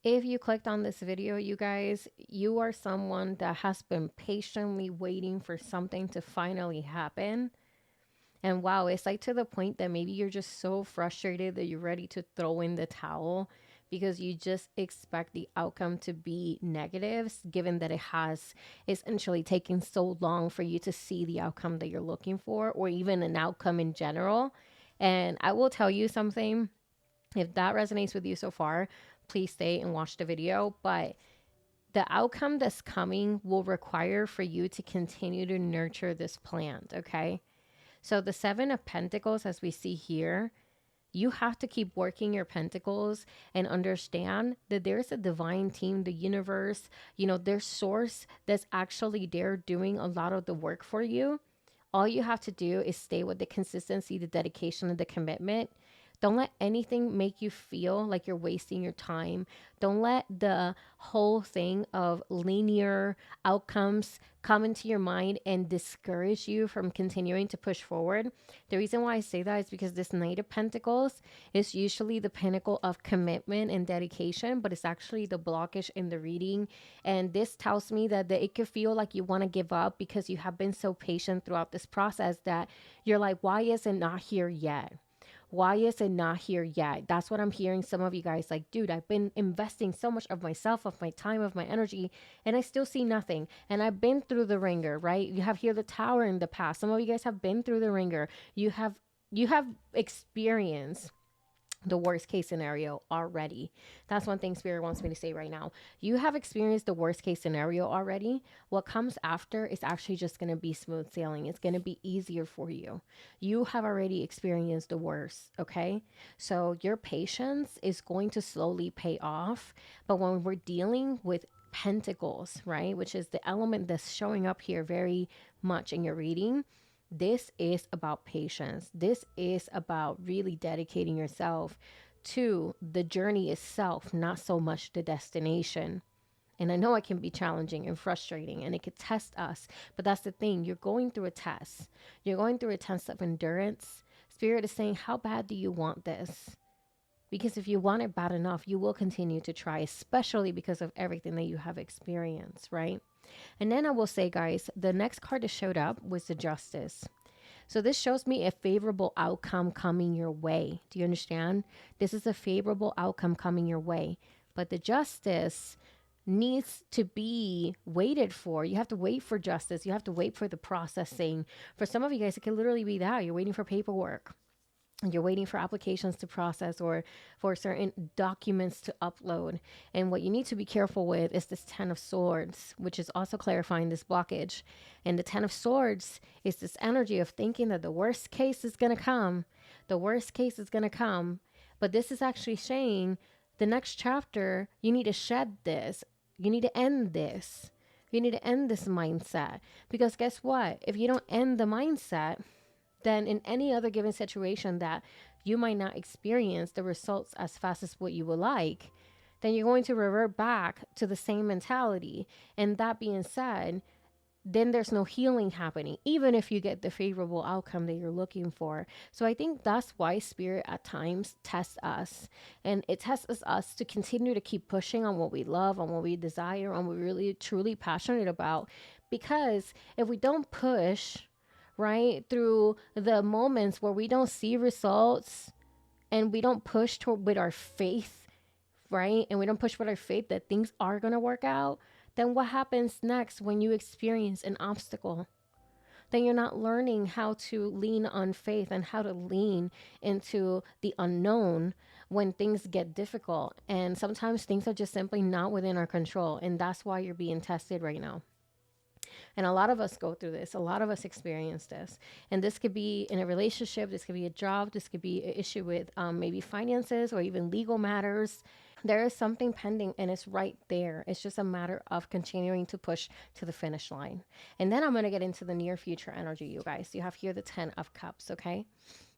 If you clicked on this video, you guys, you are someone that has been patiently waiting for something to finally happen. And wow, it's like to the point that maybe you're just so frustrated that you're ready to throw in the towel because you just expect the outcome to be negatives, given that it has essentially taken so long for you to see the outcome that you're looking for, or even an outcome in general. And I will tell you something, if that resonates with you so far, please stay and watch the video. But the outcome that's coming will require for you to continue to nurture this plant, okay? So the Seven of Pentacles, as we see here, you have to keep working your pentacles and understand that there's a divine team, the universe, there's source that's actually there doing a lot of the work for you. All you have to do is stay with the consistency, the dedication, and the commitment. Don't let anything make you feel like you're wasting your time. Don't let the whole thing of linear outcomes come into your mind and discourage you from continuing to push forward. The reason why I say that is because this Knight of Pentacles is usually the pinnacle of commitment and dedication, but it's actually the blockage in the reading. And this tells me that it could feel like you want to give up because you have been so patient throughout this process that you're like, why is it not here yet? Why is it not here yet? That's what I'm hearing some of you guys like, dude, I've been investing so much of myself, of my time, of my energy, and I still see nothing. And I've been through the ringer, right? You have here the tower in the past. Some of you guys have been through the ringer. You have experienced the worst case scenario already. That's one thing Spirit wants me to say right now. You have experienced the worst case scenario already. What comes after is actually just going to be smooth sailing. It's going to be easier for you. You have already experienced the worst, okay? So your patience is going to slowly pay off. But when we're dealing with pentacles, right, which is the element that's showing up here very much in your reading, this is about patience. This is about really dedicating yourself to the journey itself, not so much the destination. And I know it can be challenging and frustrating and it could test us, but that's the thing. You're going through a test. You're going through a test of endurance. Spirit is saying, how bad do you want this? Because if you want it bad enough, you will continue to try, especially because of everything that you have experienced, right? And then I will say, guys, the next card that showed up was the Justice. So this shows me a favorable outcome coming your way. Do you understand? This is a favorable outcome coming your way. But the Justice needs to be waited for. You have to wait for justice. You have to wait for the processing. For some of you guys, it can literally be that. You're waiting for paperwork. You're waiting for applications to process or for certain documents to upload. And what you need to be careful with is this 10 of Swords, which is also clarifying this blockage. And the 10 of Swords is this energy of thinking that the worst case is going to come. The worst case is going to come. But this is actually saying the next chapter, you need to shed this. You need to end this. You need to end this mindset. Because guess what? If you don't end the mindset, then in any other given situation that you might not experience the results as fast as what you would like, then you're going to revert back to the same mentality. And that being said, then there's no healing happening, even if you get the favorable outcome that you're looking for. So I think that's why Spirit at times tests us. And it tests us to continue to keep pushing on what we love, on what we desire, on what we're really truly passionate about. Because if we don't push, right, through the moments where we don't see results and we don't push toward with our faith, right? And we don't push with our faith that things are going to work out, then what happens next when you experience an obstacle? Then you're not learning how to lean on faith and how to lean into the unknown when things get difficult. And sometimes things are just simply not within our control. And that's why you're being tested right now. And a lot of us go through this. A lot of us experience this. And this could be in a relationship. This could be a job. This could be an issue with maybe finances or even legal matters. There is something pending and it's right there. It's just a matter of continuing to push to the finish line. And then I'm going to get into the near future energy, you guys. You have here the 10 of Cups, okay?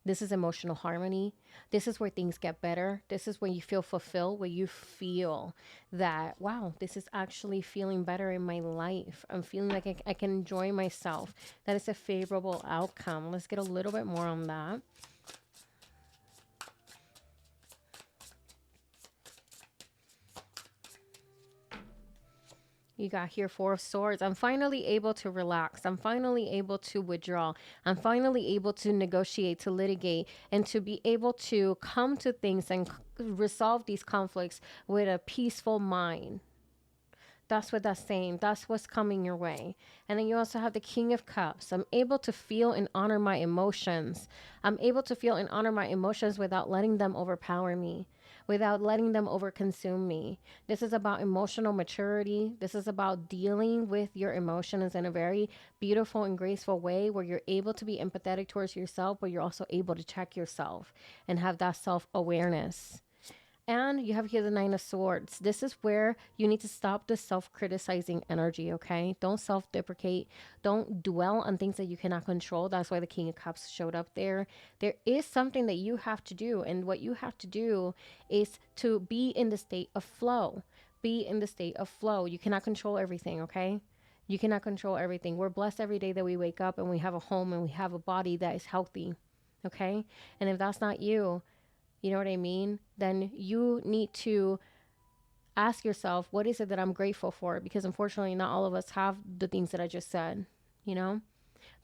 This is emotional harmony. This is where things get better. This is when you feel fulfilled, where you feel that, wow, this is actually feeling better in my life. I'm feeling like I can enjoy myself. That is a favorable outcome. Let's get a little bit more on that. You got here Four of Swords. I'm finally able to relax. I'm finally able to withdraw. I'm finally able to negotiate, to litigate, and to be able to come to things and resolve these conflicts with a peaceful mind. That's what that's saying. That's what's coming your way. And then you also have the King of Cups. I'm able to feel and honor my emotions. I'm able to feel and honor my emotions without letting them overpower me, without letting them overconsume me. This is about emotional maturity. This is about dealing with your emotions in a very beautiful and graceful way where you're able to be empathetic towards yourself, but you're also able to check yourself and have that self awareness. And you have here the Nine of Swords. This is where you need to stop the self criticizing energy, okay? Don't self deprecate. Don't dwell on things that you cannot control. That's why the King of Cups showed up there. There is something that you have to do. And what you have to do is to be in the state of flow. Be in the state of flow. You cannot control everything, okay? You cannot control everything. We're blessed every day that we wake up and we have a home and we have a body that is healthy, okay? And if that's not you, you know what I mean? Then you need to ask yourself, what is it that I'm grateful for? Because unfortunately, not all of us have the things that I just said, you know?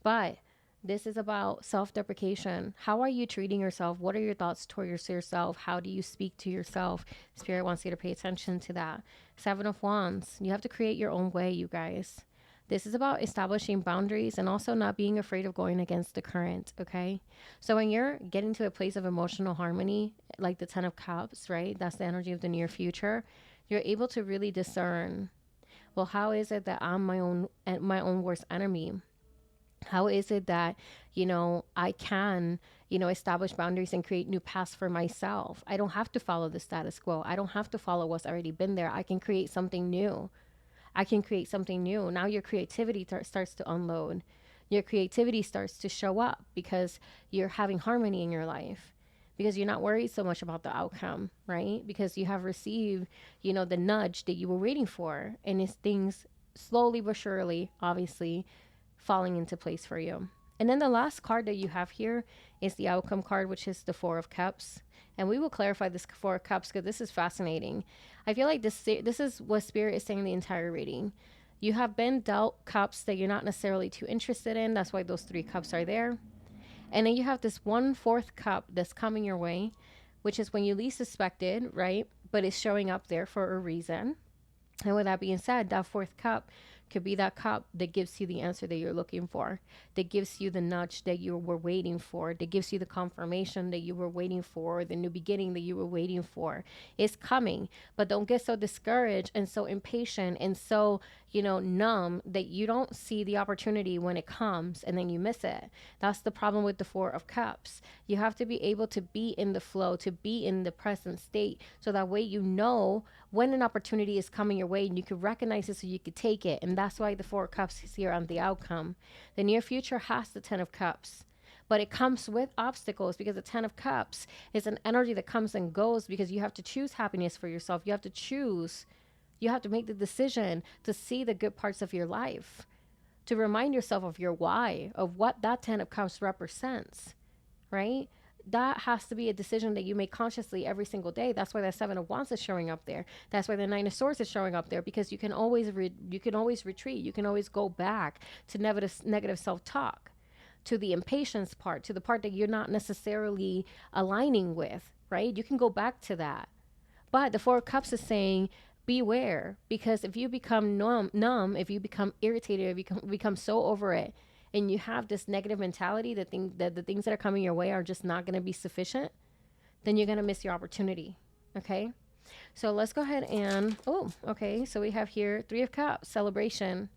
But this is about self deprecation. How are you treating yourself? What are your thoughts towards yourself? How do you speak to yourself? Spirit wants you to pay attention to that. Seven of Wands. You have to create your own way, you guys. This is about establishing boundaries and also not being afraid of going against the current, okay? So when you're getting to a place of emotional harmony, like the 10 of Cups, right? That's the energy of the near future. You're able to really discern, well, how is it that I'm my own worst enemy? How is it that, I can, establish boundaries and create new paths for myself? I don't have to follow the status quo. I don't have to follow what's already been there. I can create something new. I can create something new. Now your creativity starts to unload. Your creativity starts to show up because you're having harmony in your life. Because you're not worried so much about the outcome, right? Because you have received, the nudge that you were waiting for. And it's things slowly but surely, obviously, falling into place for you. And then the last card that you have here is the outcome card, which is the Four of Cups. And we will clarify this Four of Cups because this is fascinating. I feel like this is what Spirit is saying the entire reading. You have been dealt cups that you're not necessarily too interested in. That's why those three cups are there. And then you have this 1/4 cup that's coming your way, which is when you least suspected, right? But it's showing up there for a reason. And with that being said, that fourth cup could be that cup that gives you the answer that you're looking for, that gives you the nudge that you were waiting for, that gives you the confirmation that you were waiting for, the new beginning that you were waiting for. It's coming, but don't get so discouraged and so impatient and so, numb that you don't see the opportunity when it comes and then you miss it. That's the problem with the Four of Cups. You have to be able to be in the flow, to be in the present state, so that way you know when an opportunity is coming your way and you can recognize it so you could take it. And that's why the Four of Cups is here on the outcome. The near future has the 10 of Cups, but it comes with obstacles because the 10 of Cups is an energy that comes and goes because you have to choose happiness for yourself. You have to choose. You have to make the decision to see the good parts of your life, to remind yourself of your why, of what that 10 of Cups represents, right? That has to be a decision that you make consciously every single day. That's why the 7 of Wands is showing up there. That's why the 9 of Swords is showing up there, because you can always retreat. You can always go back to negative self-talk, to the impatience part, to the part that you're not necessarily aligning with, right? You can go back to that. But the Four of Cups is saying, beware, because if you become numb, if you become irritated, if you become so over it, and you have this negative mentality that the things that are coming your way are just not going to be sufficient, then you're going to miss your opportunity. Okay? So let's go ahead and, okay. So we have here 3 of Cups, celebration.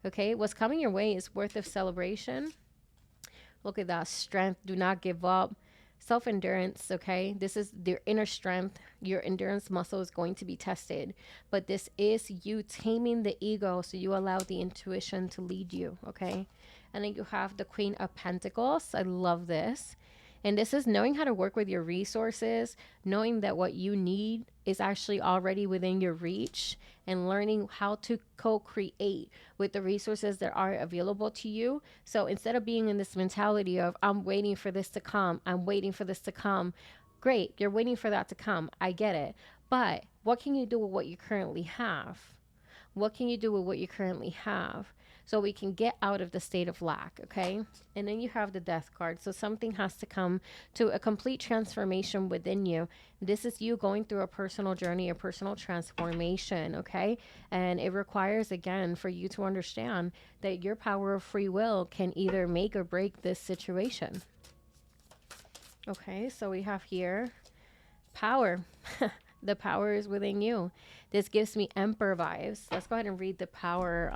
Okay? What's coming your way is worth of celebration. Look at that. Strength. Do not give up. Self-endurance, okay? This is your inner strength. Your endurance muscle is going to be tested. But this is you taming the ego so you allow the intuition to lead you, okay? And then you have the Queen of Pentacles. I love this. And this is knowing how to work with your resources, knowing that what you need is actually already within your reach, and learning how to co-create with the resources that are available to you. So instead of being in this mentality of, I'm waiting for this to come, I'm waiting for this to come. Great, you're waiting for that to come. I get it. But what can you do with what you currently have? What can you do with what you currently have? So we can get out of the state of lack, okay? And then you have the death card. So something has to come to a complete transformation within you. This is you going through a personal journey, a personal transformation, okay? And it requires, again, for you to understand that your power of free will can either make or break this situation. Okay, so we have here power. The power is within you. This gives me emperor vibes. Let's go ahead and read the power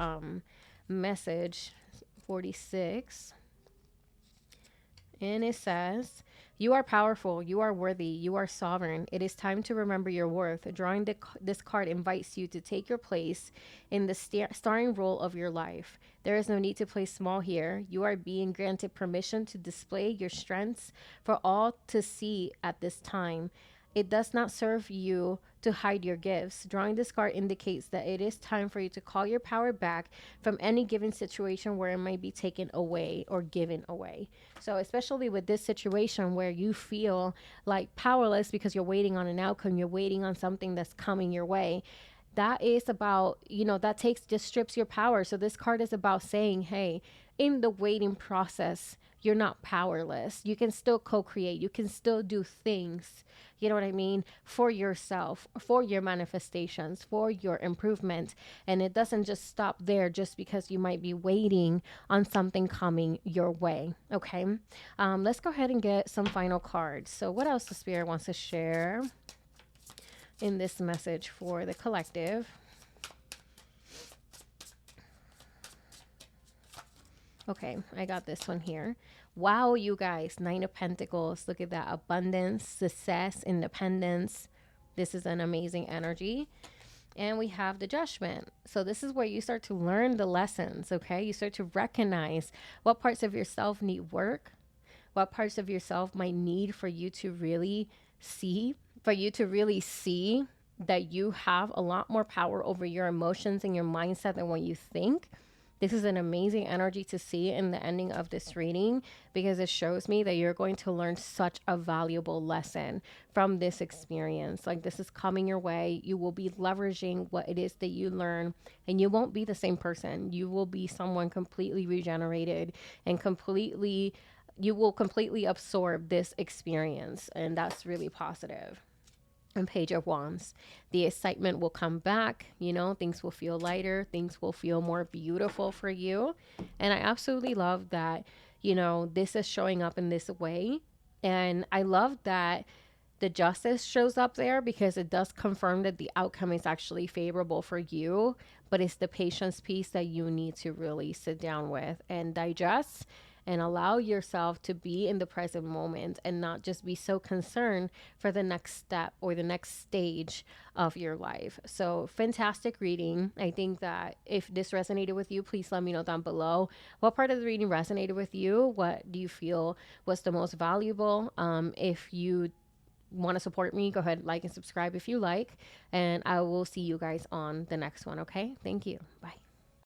message 46. And it says, you are powerful, you are worthy, you are sovereign. It is time to remember your worth. Drawing this card invites you to take your place in the starring role of your life. There is no need to play small here. You are being granted permission to display your strengths for all to see at this time. It does not serve you to hide your gifts. Drawing this card indicates that it is time for you to call your power back from any given situation where it might be taken away or given away. So especially with this situation where you feel like powerless because you're waiting on an outcome, you're waiting on something that's coming your way. That is about, that just strips your power. So this card is about saying, hey, in the waiting process, you're not powerless. You can still co-create. You can still do things, you know what I mean, for yourself, for your manifestations, for your improvement. And it doesn't just stop there just because you might be waiting on something coming your way. Okay. Let's go ahead and get some final cards. So what else the spirit wants to share in this message for the collective? Okay, I got this one here. Wow, you guys, Nine of Pentacles. Look at that. Abundance, success, independence. This is an amazing energy. And we have the judgment. So this is where you start to learn the lessons, okay? You start to recognize what parts of yourself need work, what parts of yourself might need for you to really see, that you have a lot more power over your emotions and your mindset than what you think. This is an amazing energy to see in the ending of this reading because it shows me that you're going to learn such a valuable lesson from this experience. Like, this is coming your way. You will be leveraging what it is that you learn, and you won't be the same person. You will be someone completely regenerated and you will completely absorb this experience. And that's really positive. And Page of Wands, the excitement will come back, things will feel lighter, things will feel more beautiful for you. And I absolutely love that, this is showing up in this way. And I love that the justice shows up there because it does confirm that the outcome is actually favorable for you, but it's the patience piece that you need to really sit down with and digest and allow yourself to be in the present moment and not just be so concerned for the next step or the next stage of your life. So fantastic reading. I think that if this resonated with you, please let me know down below. What part of the reading resonated with you? What do you feel was the most valuable? If you want to support me, go ahead, like and subscribe if you like, and I will see you guys on the next one. Okay, thank you. Bye.